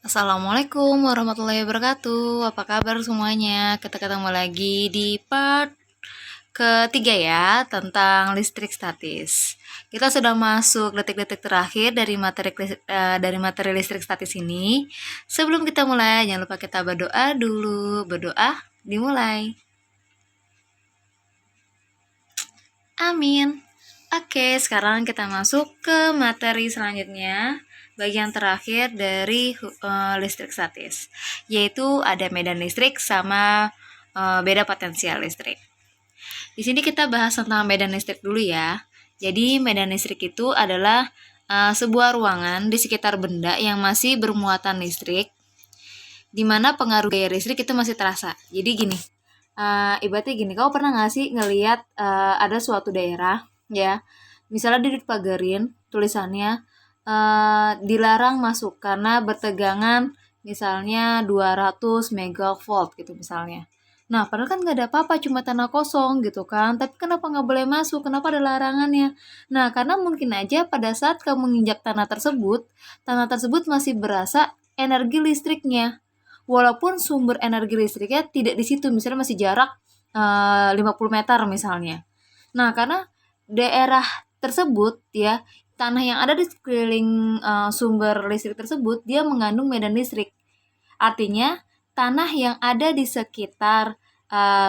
Assalamualaikum warahmatullahi wabarakatuh. Apa kabar semuanya? Kita ketemu lagi di part ketiga ya, tentang listrik statis. Kita sudah masuk detik-detik terakhir dari materi listrik statis ini. Sebelum kita mulai, jangan lupa kita berdoa dulu. Berdoa, dimulai. Amin. Oke, sekarang kita masuk ke materi selanjutnya, bagian terakhir dari listrik statis, yaitu ada medan listrik sama beda potensial listrik. Di sini kita bahas tentang medan listrik dulu ya. Jadi medan listrik itu adalah sebuah ruangan di sekitar benda yang masih bermuatan listrik, di mana pengaruh gaya listrik itu masih terasa. Jadi gini, ibaratnya gini, kau pernah nggak sih ngelihat ada suatu daerah ya, misalnya dia dipagarin tulisannya dilarang masuk karena bertegangan misalnya 200 megavolt gitu misalnya. Nah, padahal kan nggak ada apa-apa, cuma tanah kosong gitu kan. Tapi kenapa nggak boleh masuk? Kenapa ada larangannya? Nah, karena mungkin aja pada saat kamu menginjak tanah tersebut masih berasa energi listriknya. Walaupun sumber energi listriknya tidak di situ, misalnya masih jarak 50 meter misalnya. Nah, karena daerah tersebut ya, tanah yang ada di sekeliling sumber listrik tersebut, dia mengandung medan listrik. Artinya, tanah yang ada di sekitar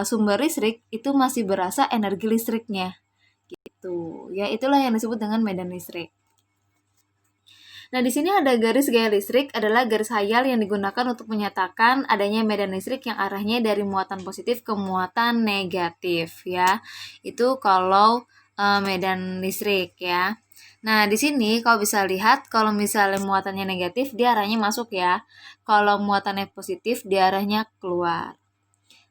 sumber listrik itu masih berasa energi listriknya. Gitu. Ya, itulah yang disebut dengan medan listrik. Nah, di sini ada garis gaya listrik adalah garis hayal yang digunakan untuk menyatakan adanya medan listrik yang arahnya dari muatan positif ke muatan negatif ya. Itu kalau medan listrik ya. Nah, di sini kau bisa lihat kalau misalnya muatannya negatif, dia arahnya masuk ya. Kalau muatannya positif, dia arahnya keluar.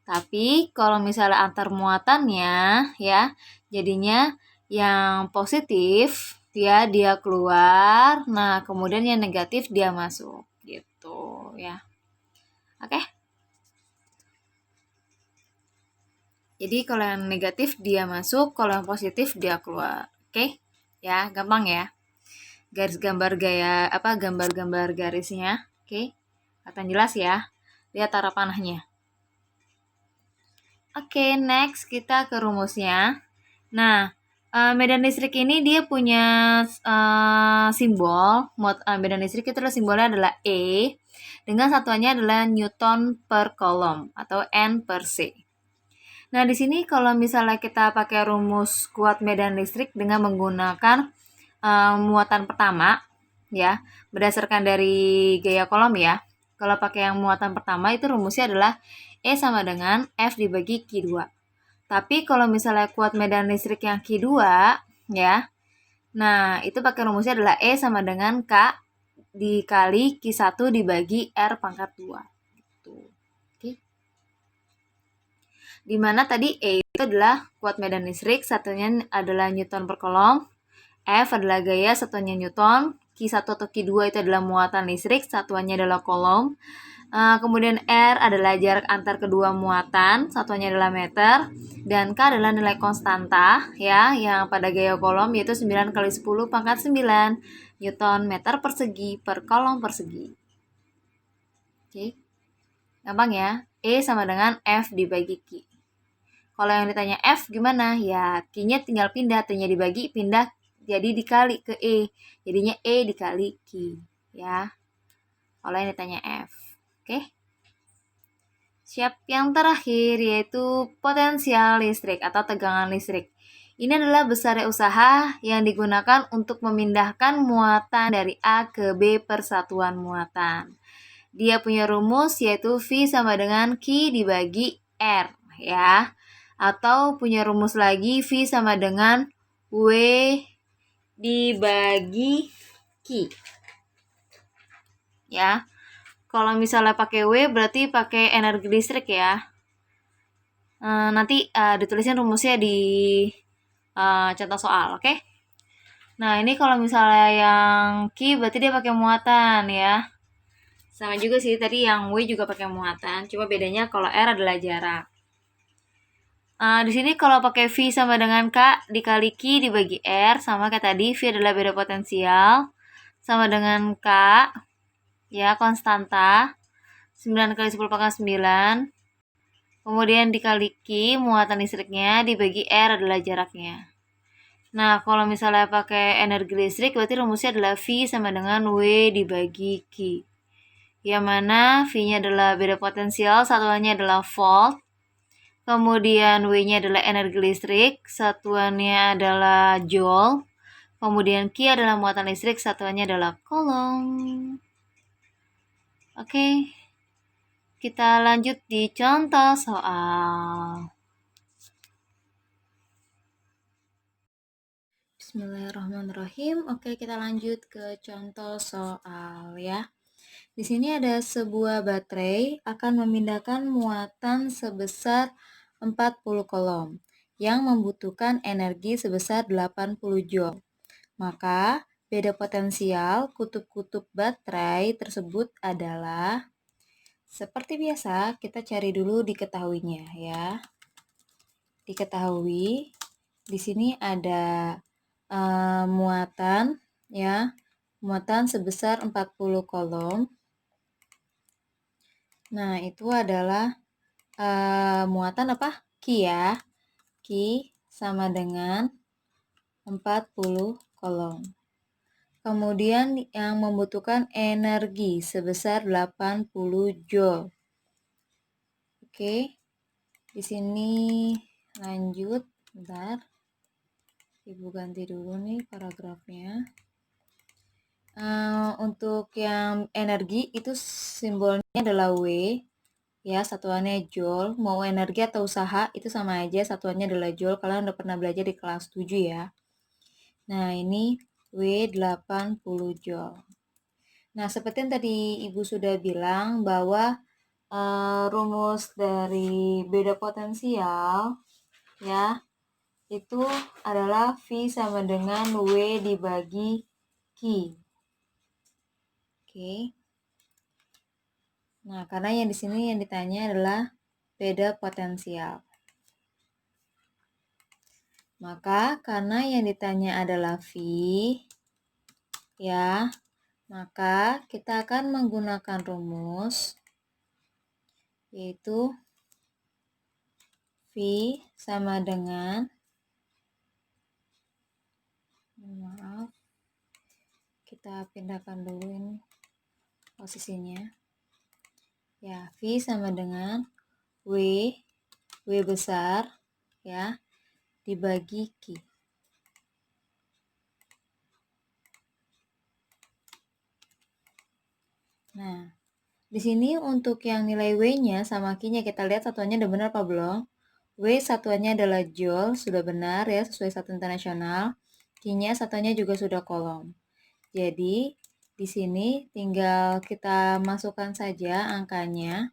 Tapi kalau misalnya antar muatannya ya, jadinya yang positif dia keluar, nah kemudian yang negatif dia masuk gitu ya. Oke. Jadi kalau yang negatif dia masuk, kalau yang positif dia keluar. Oke? Ya, gampang ya. Garis gambar gaya gambar-gambar garisnya. Oke? Kelihatan jelas ya. Lihat arah panahnya. Oke, next kita ke rumusnya. Nah, medan listrik ini dia punya simbol. Medan listrik itu adalah simbolnya adalah E, dengan satuannya adalah Newton per Coulomb atau N per C. Nah, di sini kalau misalnya kita pakai rumus kuat medan listrik dengan menggunakan muatan pertama, ya, berdasarkan dari gaya Coulomb ya. Kalau pakai yang muatan pertama itu rumusnya adalah E sama dengan F dibagi Q2. Tapi kalau misalnya kuat medan listrik yang Q2 ya, nah itu pakai rumusnya adalah E sama dengan K dikali Q1 dibagi R pangkat 2. Gitu. Oke. Dimana tadi E itu adalah kuat medan listrik, satunya adalah Newton per Coulomb, F adalah gaya, satuannya Newton, Q1 atau Q2 itu adalah muatan listrik, satuannya adalah Coulomb. Kemudian R adalah jarak antar kedua muatan, satuannya adalah meter, dan K adalah nilai konstanta ya, yang pada gaya Coulomb yaitu 9 kali 10 pangkat 9 Newton meter persegi per Coulomb persegi. Oke. Gampang ya. E sama dengan F dibagi Q. Kalau yang ditanya F gimana? Ya, Q-nya tinggal pindah, T-nya dibagi, pindah jadi dikali ke E. Jadinya E dikali Q ya. Kalau yang ditanya F. Oke. Siap, yang terakhir yaitu potensial listrik atau tegangan listrik. Ini adalah besarnya usaha yang digunakan untuk memindahkan muatan dari A ke B per satuan muatan. Dia punya rumus yaitu V sama dengan Q dibagi R ya. Atau punya rumus lagi V sama dengan W dibagi Q. Ya. Kalau misalnya pakai W berarti pakai energi listrik ya. Nanti ditulisin rumusnya di contoh soal, oke? Nah, ini kalau misalnya yang Q berarti dia pakai muatan ya. Sama juga sih tadi yang W juga pakai muatan, cuma bedanya kalau R adalah jarak. Di sini kalau pakai V sama dengan K dikali Q dibagi R, sama kayak tadi V adalah beda potensial, sama dengan K ya, konstanta 9 kali 10 pangkat 9, kemudian dikali Q, muatan listriknya, dibagi R adalah jaraknya. Nah, kalau misalnya pakai energi listrik, berarti rumusnya adalah V sama dengan W dibagi Q. Yang mana V-nya adalah beda potensial, satuannya adalah volt. Kemudian W-nya adalah energi listrik, satuannya adalah joule. Kemudian Q adalah muatan listrik, satuannya adalah coulomb. Oke, kita lanjut di contoh soal. Bismillahirrahmanirrahim. Oke, kita lanjut ke contoh soal ya. Di sini ada sebuah baterai akan memindahkan muatan sebesar 40 coulomb yang membutuhkan energi sebesar 80 joule. Maka, beda potensial kutub-kutub baterai tersebut adalah, seperti biasa, kita cari dulu diketahuinya ya. Diketahui, di sini ada muatan ya, muatan sebesar 40 coulomb. Nah, itu adalah muatan apa? Q ya. Q sama dengan 40 coulomb. Kemudian yang membutuhkan energi sebesar 80 joule. Oke. Di sini lanjut, bentar. Ibu ganti dulu nih paragrafnya. Untuk yang energi itu simbolnya adalah W ya, satuannya joule. Mau energi atau usaha itu sama aja, satuannya adalah joule. Kalian udah pernah belajar di kelas 7 ya. Nah, ini W 80 joule. Nah, seperti yang tadi Ibu sudah bilang bahwa rumus dari beda potensial ya, itu adalah V sama dengan W dibagi Q. Oke. Nah, karena yang di sini yang ditanya adalah beda potensial. Maka karena yang ditanya adalah V ya, maka kita akan menggunakan rumus yaitu V sama dengan, maaf, kita pindahkan dulu ini posisinya. Ya, V sama dengan W besar ya, dibagi Q. Nah, di sini untuk yang nilai W-nya sama Q-nya kita lihat satuannya udah benar apa belum? W satuannya adalah joule, sudah benar ya, sesuai satuan internasional. Q-nya satuannya juga sudah coulomb. Jadi, di sini tinggal kita masukkan saja angkanya.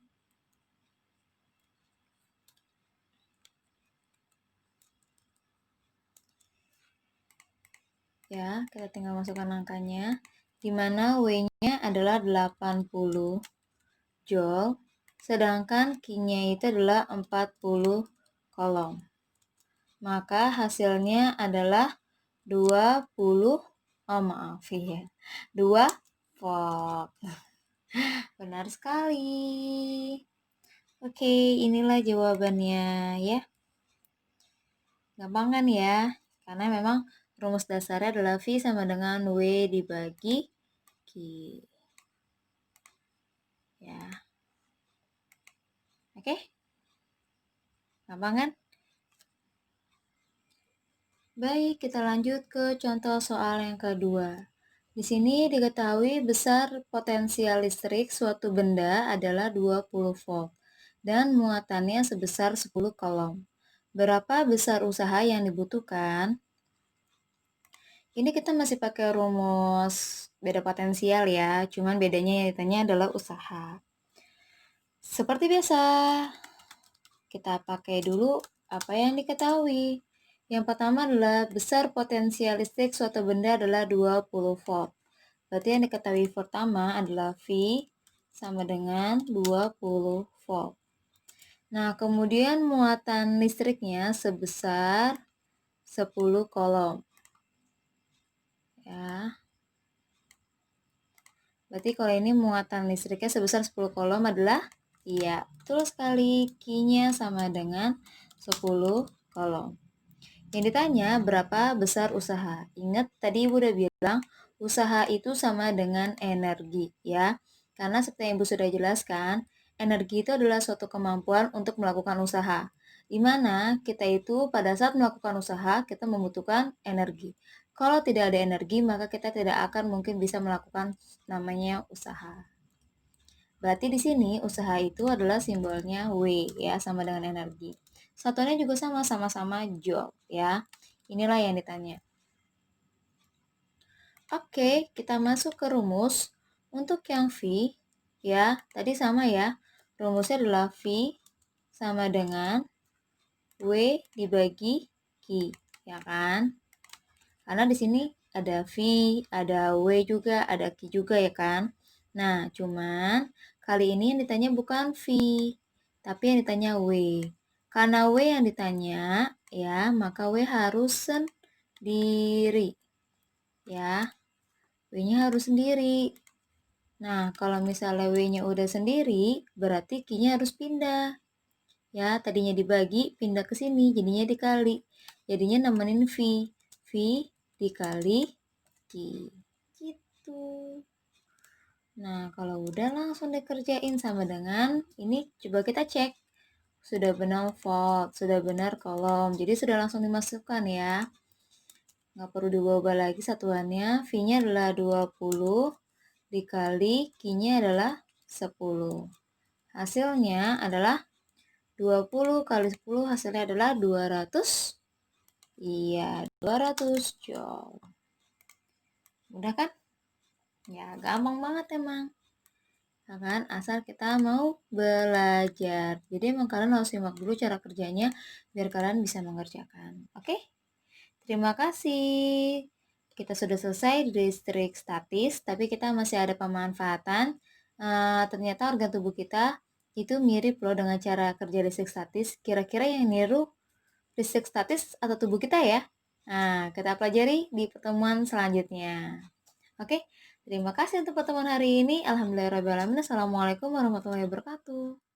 Ya, kita tinggal masukkan angkanya, di mana W-nya adalah 80 joule, sedangkan Q-nya itu adalah 40 coulomb. Maka hasilnya adalah 20, oh maaf ya, 2 volt. Benar sekali. Oke, inilah jawabannya ya. Gampang kan ya? Karena memang rumus dasarnya adalah V sama dengan W dibagi Q. Ya. Oke? Gampang kan? Baik, kita lanjut ke contoh soal yang kedua. Di sini diketahui besar potensial listrik suatu benda adalah 20 volt dan muatannya sebesar 10 coulomb. Berapa besar usaha yang dibutuhkan? Ini kita masih pakai rumus beda potensial ya, cuman bedanya yang ditanya adalah usaha. Seperti biasa, kita pakai dulu apa yang diketahui. Yang pertama adalah besar potensial listrik suatu benda adalah 20 volt. Berarti yang diketahui pertama adalah V sama dengan 20 volt. Nah, kemudian muatan listriknya sebesar 10 coulomb. Ya. Berarti kalau ini muatan listriknya sebesar 10 kolom adalah, iya, betul sekali, Q-nya sama dengan 10 kolom. Yang ditanya berapa besar usaha. Ingat tadi Ibu udah bilang usaha itu sama dengan energi ya. Karena seperti yang Ibu sudah jelaskan, energi itu adalah suatu kemampuan untuk melakukan usaha. Di mana kita itu pada saat melakukan usaha, kita membutuhkan energi. Kalau tidak ada energi, maka kita tidak akan mungkin bisa melakukan namanya usaha. Berarti di sini usaha itu adalah simbolnya W ya, sama dengan energi. Satuannya juga sama-sama job ya. Inilah yang ditanya. Oke, kita masuk ke rumus. Untuk yang V ya, tadi sama ya. Rumusnya adalah V sama dengan W dibagi Q, ya kan? Karena di sini ada V, ada W juga, ada Q juga ya kan? Nah, cuman kali ini yang ditanya bukan V, tapi yang ditanya W. Karena W yang ditanya, ya, maka W harus sendiri. Ya, W-nya harus sendiri. Nah, kalau misalnya W-nya udah sendiri, berarti Q-nya harus pindah. Ya, tadinya dibagi, pindah ke sini, jadinya dikali. Jadinya nemenin V. V dikali Q. Gitu. Nah, kalau udah langsung dikerjain sama dengan, ini coba kita cek. Sudah benar volt, sudah benar kolom. Jadi sudah langsung dimasukkan ya. Nggak perlu diubah lagi satuannya. V-nya adalah 20 dikali Q-nya adalah 10. Hasilnya adalah 20 kali 10 hasilnya adalah 200. Iya, 200 joule. Mudah kan? Ya, gampang banget emang. Ya kan? Asal kita mau belajar. Jadi emang kalian harus simak dulu cara kerjanya biar kalian bisa mengerjakan. Oke? Terima kasih. Kita sudah selesai di listrik statis, tapi kita masih ada pemanfaatan. Ternyata organ tubuh kita itu mirip loh dengan cara kerja listrik statis. Kira-kira yang niru listrik statis atau tubuh kita ya? Nah, kita pelajari di pertemuan selanjutnya. Oke, terima kasih untuk pertemuan hari ini. Alhamdulillahirrahmanirrahim. Assalamualaikum warahmatullahi wabarakatuh.